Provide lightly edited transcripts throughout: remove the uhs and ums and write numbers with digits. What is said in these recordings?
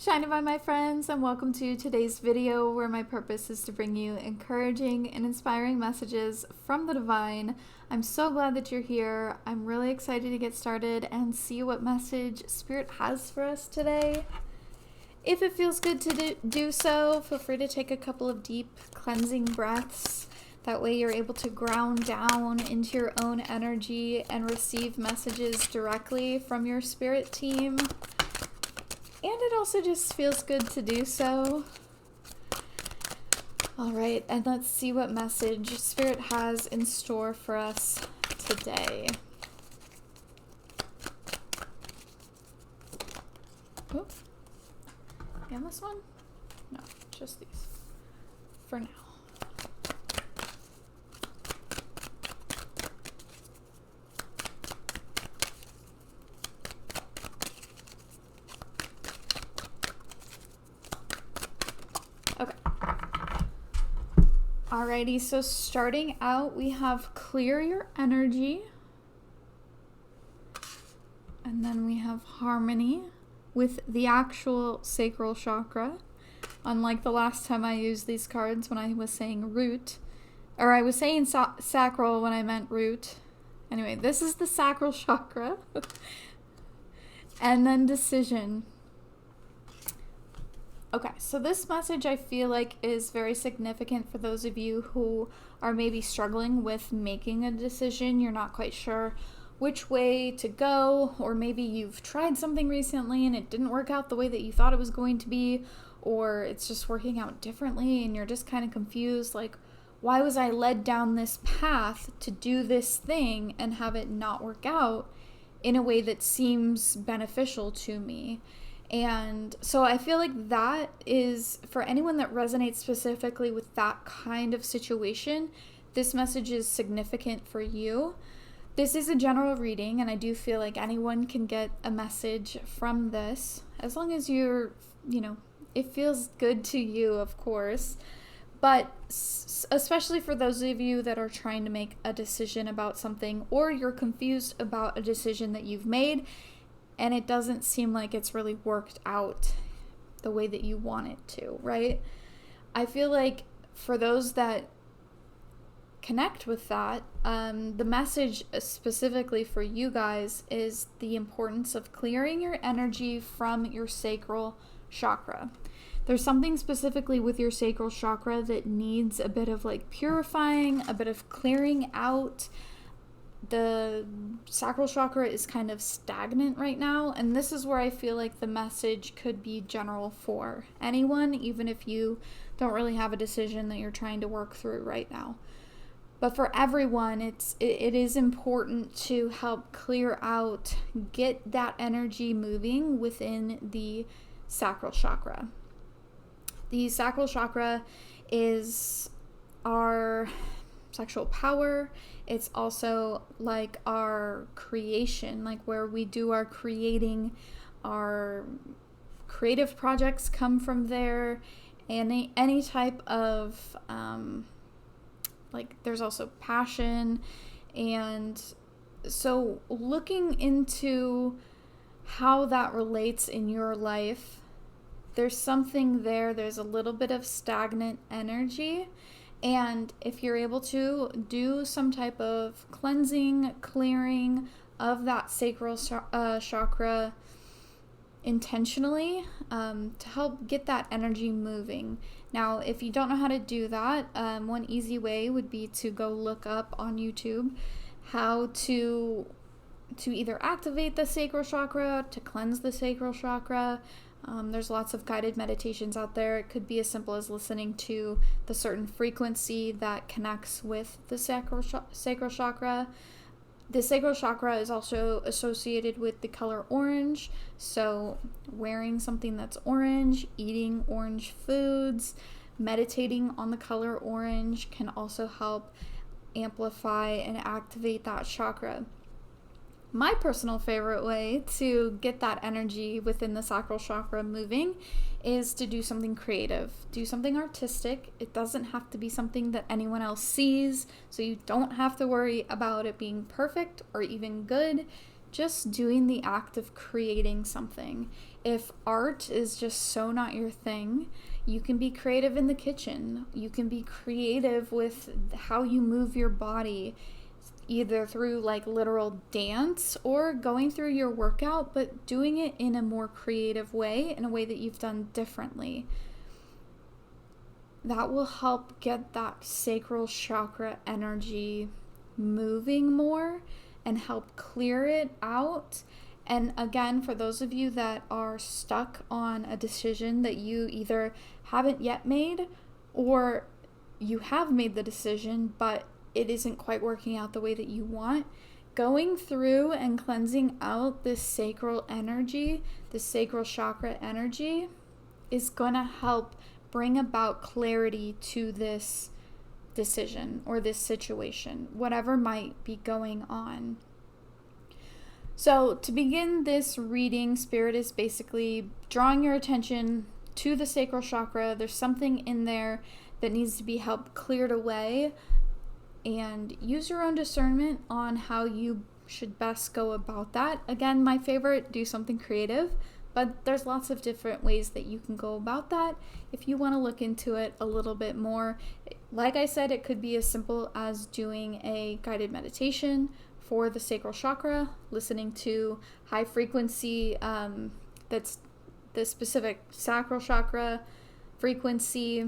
Shine Divine, my friends, and welcome to today's video where my purpose is to bring you encouraging and inspiring messages from the divine. I'm so glad that you're here. I'm really excited to get started and see what message Spirit has for us today. If it feels good to do so, feel free to take a couple of deep cleansing breaths. That way you're able to ground down into your own energy and receive messages directly from your spirit team. And it also just feels good to do so. All right, and let's see what message Spirit has in store for us today. Oh, and this one? No, just these for now. Okay. Alrighty, so starting out, we have clear your energy. And then we have harmony with the actual sacral chakra. Unlike the last time I used these cards when I was saying root. Or I was saying sacral when I meant root. Anyway, this is the sacral chakra. And then decision. Okay, so this message I feel like is very significant for those of you who are maybe struggling with making a decision. You're not quite sure which way to go, or maybe you've tried something recently and it didn't work out the way that you thought it was going to be, or it's just working out differently and you're just kind of confused, like, why was I led down this path to do this thing and have it not work out in a way that seems beneficial to me? And so I feel like that is, for anyone that resonates specifically with that kind of situation, this message is significant for you. This is a general reading, and I do feel like anyone can get a message from this, as long as you're, it feels good to you, of course. But especially for those of you that are trying to make a decision about something, or you're confused about a decision that you've made, and it doesn't seem like it's really worked out the way that you want it to, right? I feel like for those that connect with that, the message specifically for you guys is the importance of clearing your energy from your sacral chakra. There's something specifically with your sacral chakra that needs a bit of like purifying, a bit of clearing out. The sacral chakra is kind of stagnant right now, and this is where I feel like the message could be general for anyone, even if you don't really have a decision that you're trying to work through right now. But for everyone, it is important to help clear out, get that energy moving within the sacral chakra. The sacral chakra is our sexual power. It's also like our creation, like where we do our creating. Our creative projects come from there. Any type of there's also passion. And so looking into how that relates in your life, there's something there. There's a little bit of stagnant energy. And if you're able to do some type of cleansing, clearing of that sacral chakra intentionally, to help get that energy moving. Now, if you don't know how to do that, one easy way would be to go look up on YouTube how to either activate the sacral chakra, to cleanse the sacral chakra. There's lots of guided meditations out there. It could be as simple as listening to the certain frequency that connects with the sacral chakra. The sacral chakra is also associated with the color orange, so wearing something that's orange, eating orange foods, meditating on the color orange can also help amplify and activate that chakra. My personal favorite way to get that energy within the sacral chakra moving is to do something creative, do something artistic. It doesn't have to be something that anyone else sees, so you don't have to worry about it being perfect or even good. Just doing the act of creating something. If art is just so not your thing, you can be creative in the kitchen. You can be creative with how you move your body, either through like literal dance or going through your workout, but doing it in a more creative way, in a way that you've done differently. That will help get that sacral chakra energy moving more and help clear it out. And again, for those of you that are stuck on a decision that you either haven't yet made, or you have made the decision but it isn't quite working out the way that you want, going through and cleansing out this sacral energy, this sacral chakra energy, is going to help bring about clarity to this decision or this situation, whatever might be going on. So to begin this reading, Spirit is basically drawing your attention to the sacral chakra. There's something in there that needs to be helped cleared away, and use your own discernment on how you should best go about that. Again, my favorite, do something creative, but there's lots of different ways that you can go about that if you want to look into it a little bit more. Like I said, it could be as simple as doing a guided meditation for the sacral chakra, listening to high frequency, that's the specific sacral chakra frequency.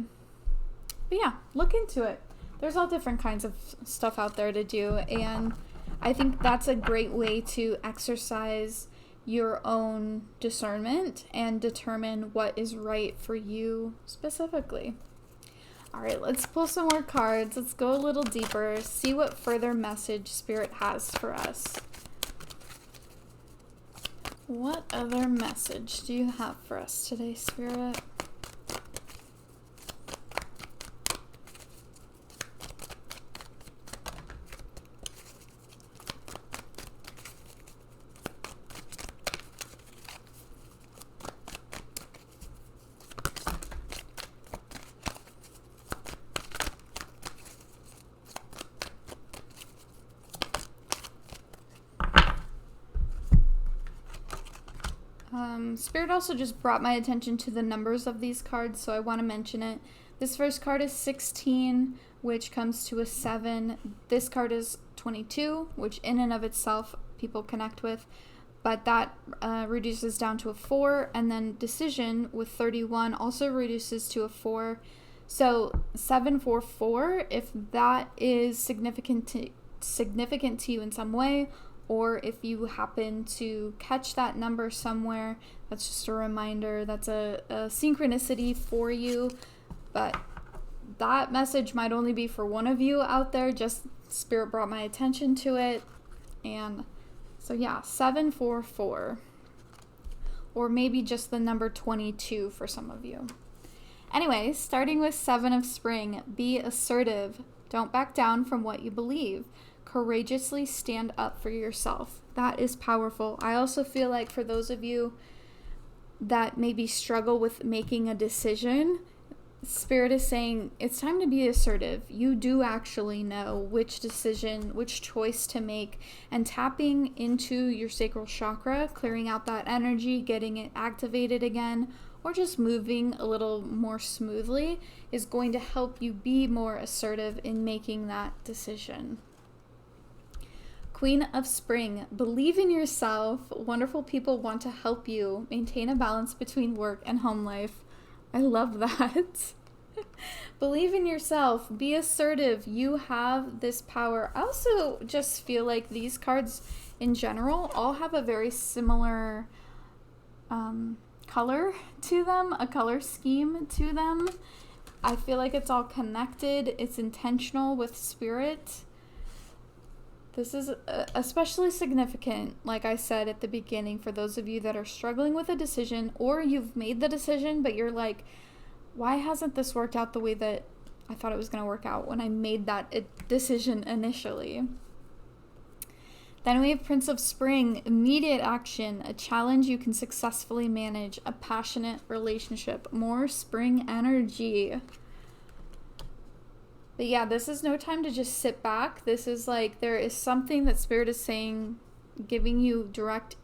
But yeah, look into it. There's all different kinds of stuff out there to do, and I think that's a great way to exercise your own discernment and determine what is right for you specifically. All right, let's pull some more cards. Let's go a little deeper, see what further message Spirit has for us. What other message do you have for us today, Spirit? Spirit also just brought my attention to the numbers of these cards, so I want to mention it. This first card is 16, which comes to a 7. This card is 22, which in and of itself people connect with, but that reduces down to a 4, and then decision with 31 also reduces to a 4. So 744, if that is significant to you in some way, or if you happen to catch that number somewhere, that's just a reminder. That's a synchronicity for you. But that message might only be for one of you out there. Just Spirit brought my attention to it. And so yeah, 744. Or maybe just the number 22 for some of you. Anyway, starting with 7 of Spring, be assertive. Don't back down from what you believe. Courageously stand up for yourself. That is powerful. I also feel like for those of you that maybe struggle with making a decision, Spirit is saying it's time to be assertive. You do actually know which decision, which choice to make, and tapping into your sacral chakra, clearing out that energy, getting it activated again, or just moving a little more smoothly is going to help you be more assertive in making that decision. Queen of Spring, believe in yourself. Wonderful people want to help you maintain a balance between work and home life. I love that. Believe in yourself. Be assertive. You have this power. I also just feel like these cards in general all have a very similar color to them, a color scheme to them. I feel like it's all connected. It's intentional with Spirit. This is especially significant, like I said at the beginning, for those of you that are struggling with a decision, or you've made the decision, but you're like, why hasn't this worked out the way that I thought it was going to work out when I made that decision initially? Then we have Prince of Spring, immediate action, a challenge you can successfully manage, a passionate relationship, more spring energy. But yeah, this is no time to just sit back. This is like, there is something that Spirit is saying, giving you direct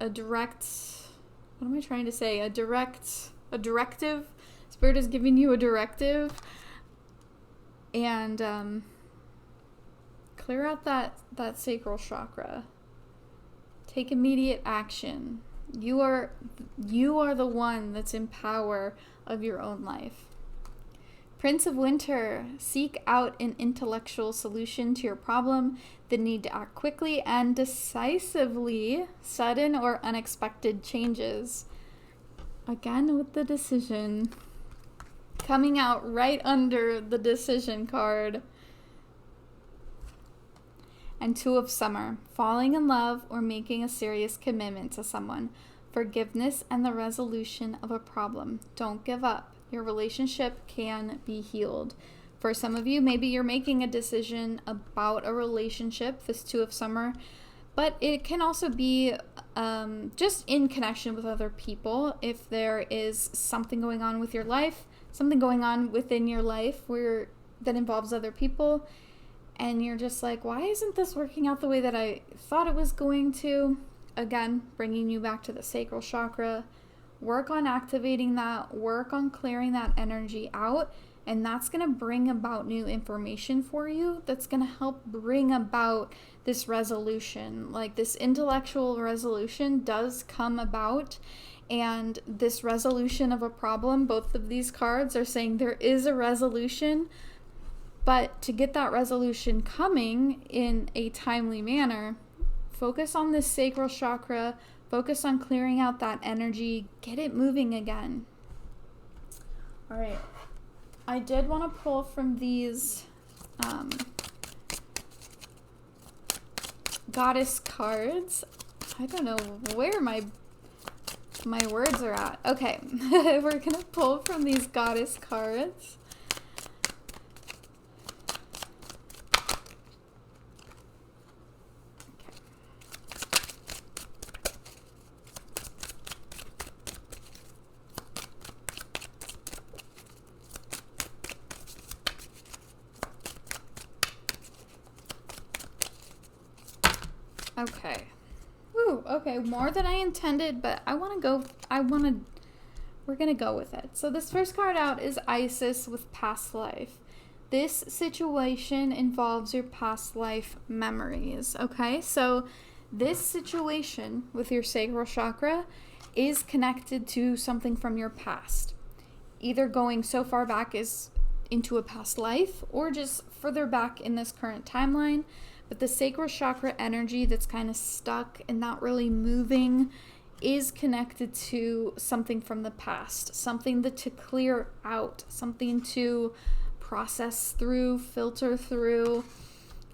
what am I trying to say? A directive. Spirit is giving you a directive. And clear out that sacral chakra. Take immediate action. You are the one that's in power of your own life. Prince of Winter, seek out an intellectual solution to your problem. The need to act quickly and decisively, sudden or unexpected changes. Again with the decision. Coming out right under the decision card. And Two of Summer, falling in love or making a serious commitment to someone. Forgiveness and the resolution of a problem. Don't give up. Your relationship can be healed. For some of you, maybe you're making a decision about a relationship, this Two of Summer, but it can also be just in connection with other people. If there is something going on with your life, something going on within your life that involves other people, and you're just like, why isn't this working out the way that I thought it was going to? Again, bringing you back to the sacral chakra. Work on activating that, work on clearing that energy out, and that's going to bring about new information for you. That's going to help bring about this resolution. Like, this intellectual resolution does come about, and this resolution of a problem, both of these cards are saying there is a resolution, but to get that resolution coming in a timely manner, focus on this sacral chakra. Focus on clearing out that energy. Get it moving again. All right. I did want to pull from these goddess cards. I don't know where my words are at. Okay. We're going to pull from these goddess cards. Okay. Ooh, okay, more than I intended, but we're gonna go with it. So this first card out is Isis with past life. This situation involves your past life memories, okay? So this situation with your sacral chakra is connected to something from your past. Either going so far back as into a past life or just further back in this current timeline. But the sacral chakra energy that's kind of stuck and not really moving is connected to something from the past, something to clear out, something to process through, filter through,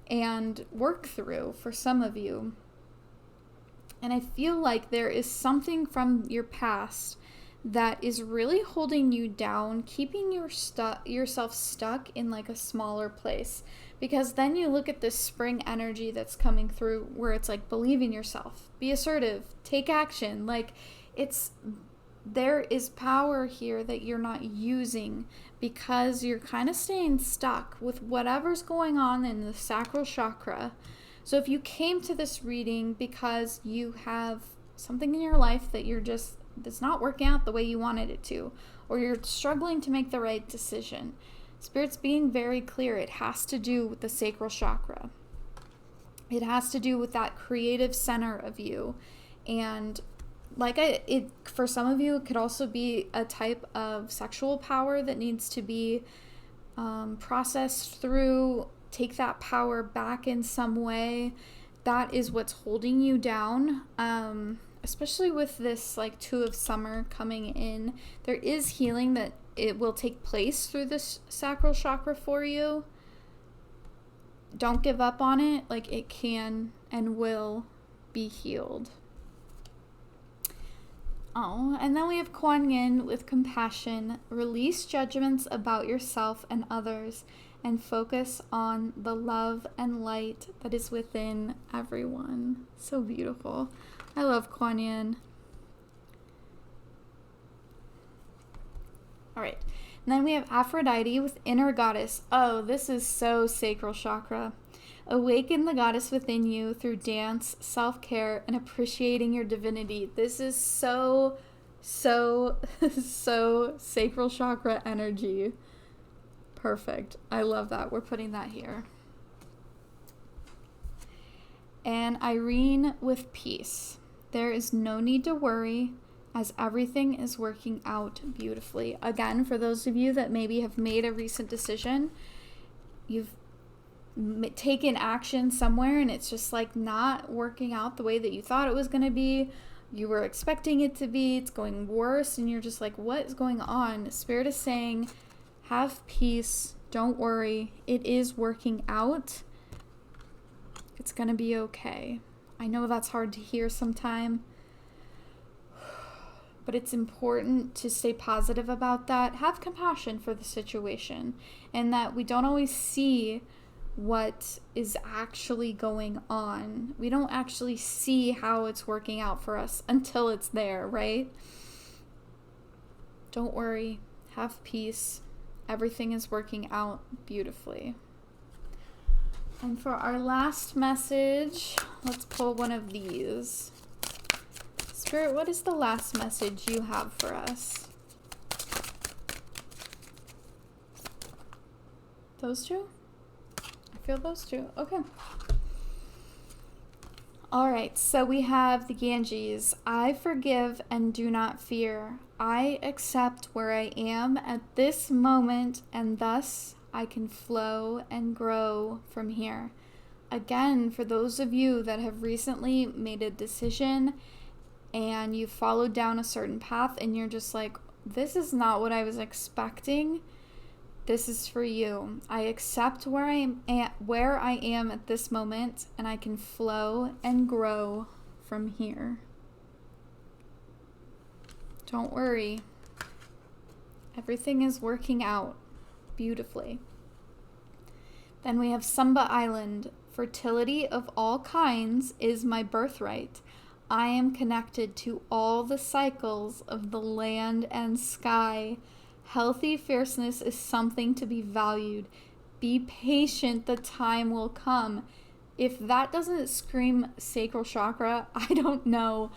and work through for some of you. And I feel like there is something from your past that is really holding you down, keeping yourself stuck in like a smaller place. Because then you look at this spring energy that's coming through where it's like, believe in yourself, be assertive, take action. Like, there is power here that you're not using because you're kind of staying stuck with whatever's going on in the sacral chakra. So if you came to this reading because you have something in your life that that's not working out the way you wanted it to, or you're struggling to make the right decision, Spirit's being very clear. It has to do with the sacral chakra. It has to do with that creative center of you. And for some of you, it could also be a type of sexual power that needs to be processed through. Take that power back in some way. That is what's holding you down. Especially with this like Two of Summer coming in. There is healing that it will take place through this sacral chakra for you. Don't give up on it. Like, it can and will be healed. Oh, and then we have Kuan Yin with compassion. Release judgments about yourself and others and focus on the love and light that is within everyone. So beautiful. I love Kuan Yin. All right. And then we have Aphrodite with inner goddess. Oh, this is so sacral chakra. Awaken the goddess within you through dance, self-care, and appreciating your divinity. This is so sacral chakra energy. Perfect. I love that. We're putting that here. And Irene with peace. There is no need to worry, as everything is working out beautifully. Again, for those of you that maybe have made a recent decision, you've taken action somewhere and it's just like not working out the way that you thought it was going to be. You were expecting it to be. It's going worse and you're just like, what is going on? Spirit is saying, have peace. Don't worry. It is working out. It's going to be okay. I know that's hard to hear sometime, but it's important to stay positive about that. Have compassion for the situation, and that we don't always see what is actually going on. We don't actually see how it's working out for us until it's there, right? Don't worry. Have peace. Everything is working out beautifully. And for our last message, let's pull one of these. Spirit, what is the last message you have for us? Those two? I feel those two. Okay. All right, so we have the Ganges. I forgive and do not fear. I accept where I am at this moment, and thus I can flow and grow from here. Again, for those of you that have recently made a decision and you followed down a certain path and you're just like, this is not what I was expecting, this is for you. I accept where I am at this moment, and I can flow and grow from here. Don't worry. Everything is working out beautifully. Then we have Samba Island. Fertility of all kinds is my birthright. I am connected to all the cycles of the land and sky. Healthy fierceness is something to be valued. Be patient, the time will come. If that doesn't scream sacral chakra, I don't know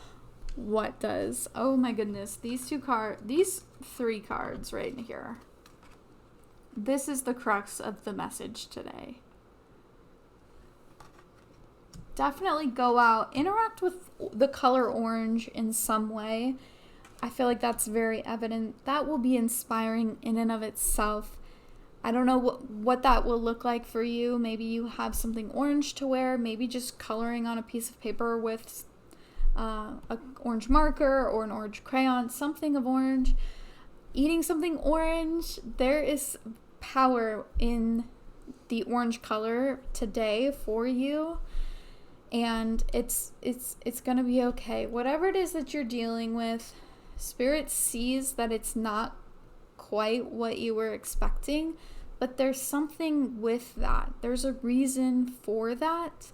what does. Oh my goodness, these three cards right here. This is the crux of the message today. Definitely go out, interact with the color orange in some way. I feel like that's very evident. That will be inspiring in and of itself. I don't know what that will look like for you. Maybe you have something orange to wear. Maybe just coloring on a piece of paper with an orange marker or an orange crayon, something of orange. Eating something orange. There is power in the orange color today for you. And it's gonna be okay. Whatever it is that you're dealing with, Spirit sees that it's not quite what you were expecting, but there's something with that. There's a reason for that.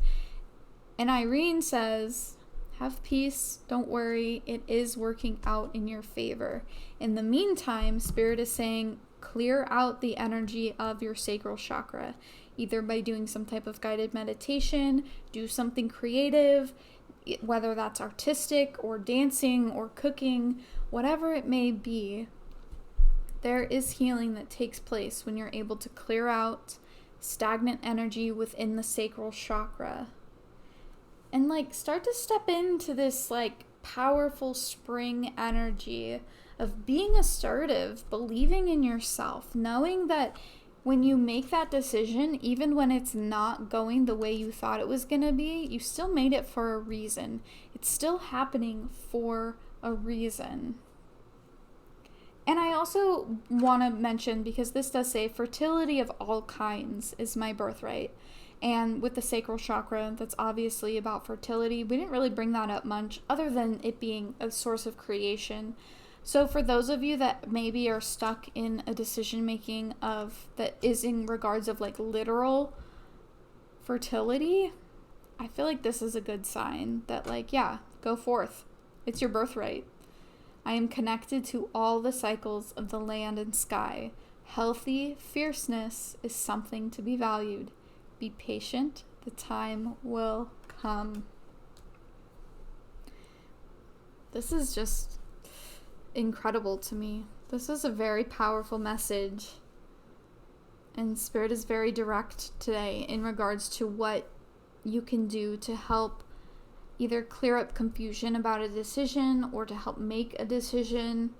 And Irene says, have peace, don't worry, it is working out in your favor. In the meantime, Spirit is saying, clear out the energy of your sacral chakra, either by doing some type of guided meditation, do something creative, whether that's artistic or dancing or cooking, whatever it may be. There is healing that takes place when you're able to clear out stagnant energy within the sacral chakra. And start to step into this powerful spring energy of being assertive, believing in yourself, knowing that when you make that decision, even when it's not going the way you thought it was going to be, you still made it for a reason. It's still happening for a reason. And I also want to mention, because this does say fertility of all kinds is my birthright. And with the sacral chakra, that's obviously about fertility. We didn't really bring that up much, other than it being a source of creation. So for those of you that maybe are stuck in a decision making that is in regards of literal fertility, I feel like this is a good sign that go forth. It's your birthright. I am connected to all the cycles of the land and sky. Healthy fierceness is something to be valued. Be patient. The time will come. This is just incredible to me. This is a very powerful message. And Spirit is very direct today in regards to what you can do to help either clear up confusion about a decision or to help make a decision.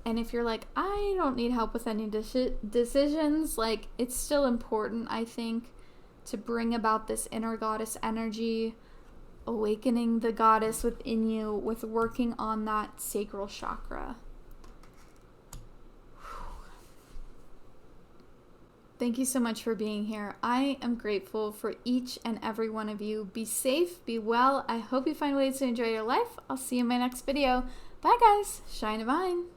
And if you're like, I don't need help with any decisions, like, it's still important, I think, to bring about this inner goddess energy, awakening the goddess within you with working on that sacral chakra. Thank you so much for being here. I am grateful for each and every one of you. Be safe, be well. I hope you find ways to enjoy your life. I'll see you in my next video. Bye guys. Shine divine.